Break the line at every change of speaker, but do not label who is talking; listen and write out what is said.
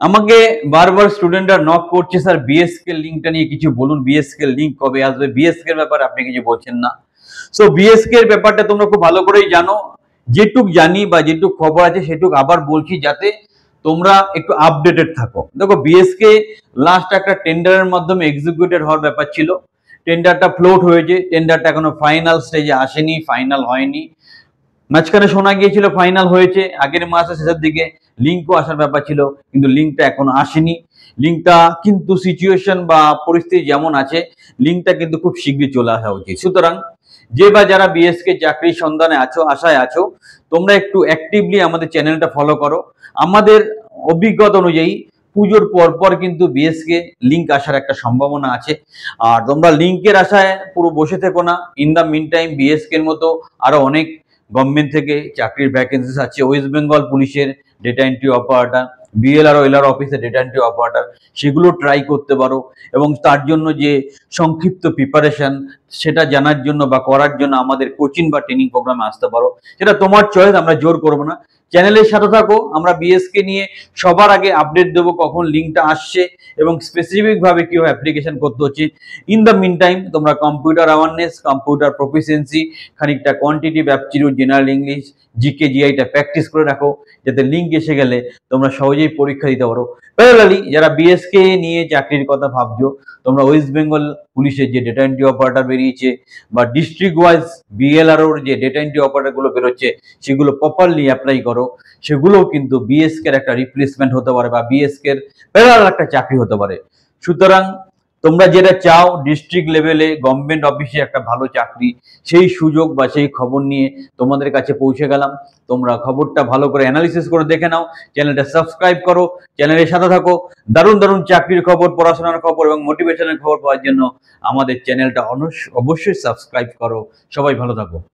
আমাকে বারবার স্টুডেন্টরা নক করছে, স্যার বিএসকে লিঙ্কটা নিয়ে কিছু বলুন, বিএসকে লিঙ্ক কবে আসবে, বিএসকে এর ব্যাপারে আপনি কিছু বলছেন না। সো বিএসকে এর ব্যাপারটা তোমরা খুব ভালো করেই জানো, যেটুক জানি বা যেটুক খবর আছে সেটুক আবার বলছি যাতে তোমরা একটু আপডেটেড থাকো। দেখো বিএসকে লাস্ট একটা টেন্ডারের মাধ্যমে এক্সিকিউটেড হওয়ার ব্যাপার ছিল, টেন্ডারটা ফ্লোট হয়েছে, টেন্ডারটা এখনো ফাইনাল স্টেজে আসেনি, ফাইনাল হয়নি। মাঝখানে শোনা গিয়েছিল ফাইনাল হয়েছে, আগের মাসের শেষের দিকে লিঙ্কও আসার ব্যাপার ছিল, কিন্তু লিঙ্কটা এখনো আসেনি। লিঙ্কটা কিন্তু সিচুয়েশন বা পরিস্থিতি যেমন আছে, লিঙ্কটা কিন্তু খুব শীঘ্রই চলে আসা উচিত। সুতরাং যে বা যারা বিএসকে চাকরির সন্ধানে আছো, আশায় আছো, তোমরা একটু অ্যাক্টিভলি আমাদের চ্যানেলটা ফলো করো। আমাদের অভিজ্ঞতা অনুযায়ী পুজোর পর কিন্তু বিএসকে লিঙ্ক আসার একটা সম্ভাবনা আছে। আর তোমরা লিঙ্কের আশায় পুরো বসে থেকো না। ইন দ্য মিন টাইম বিএসকে এর মতো আরো অনেক গভর্নমেন্ট থেকে চাকরির ভ্যাকেন্সিস আছে। ওয়েস্ট বেঙ্গল পুলিশের ডেটা এন্ট্রি অপারেটর, বিএলআর ও এলআর অফিসে ডেটা এন্ট্রি অপারেটর, সেগুলো ট্রাই করতে পারো। এবং তার জন্য যে সংক্ষিপ্ত প্রিপারেশন, সেটা জানার জন্য বা করার জন্য আমাদের কোচিং বা ট্রেনিং প্রোগ্রামে আসতে পারো। সেটা তোমার চয়েস, আমরা জোর করবো না। চ্যানেলের সাথে থাকো, আমরা বিএসকে নিয়ে সবার আগে আপডেট দেবো কখন লিঙ্কটা আসছে এবং স্পেসিফিক ভাবে কিভাবে অ্যাপ্লিকেশন করতে হচ্ছে। ইন দ্য মিন টাইম তোমরা কম্পিউটার অ্যাওয়ারনেস, কম্পিউটার প্রফিসিয়েন্সি, খানিকটা quantitative aptitude, general English, GK জিআইটা প্র্যাকটিস করে রাখো, যাতে লিঙ্ক এসে গেলে তোমরা সহজেই পরীক্ষা দিতে পারো। প্যারালালি যারা বিএসকে নিয়ে চাকরির কথা ভাবছো, তোমরা ওয়েস্ট বেঙ্গল পুলিশের যে ডেটা এন্ট্রি অপারেটর বেরিয়েছে বা ডিস্ট্রিক্ট ওয়াইজ বিএলআরওর যে ডেটা এন্ট্রি অপারেটর গুলো বেরোচ্ছে, সেগুলো প্রপারলি অ্যাপ্লাই করো। সেগুলোও কিন্তু বিএসকে এর একটা রিপ্লেসমেন্ট হতে পারে বা বিএসকে এর প্যারালাল একটা চাকরি হতে পারে। সুতরাং তোমরা যেটা চাও ডিস্ট্রিক্ট লেভেলে গভর্নমেন্ট অফিসে একটা ভালো চাকরি, সেই সুযোগ বা সেই খবর নিয়ে তোমাদের কাছে পৌঁছে গেলাম। তোমরা খবরটা ভালো করে অ্যানালিসিস করে দেখে নাও, চ্যানেলটা সাবস্ক্রাইব করো, চ্যানেলের সাথে থাকো। দারুণ দারুণ চাকরির খবর, পড়াশোনার খবর এবং মোটিভেশনের খবর পাওয়ার জন্য আমাদের চ্যানেলটা অবশ্যই সাবস্ক্রাইব করো। সবাই ভালো থাকো।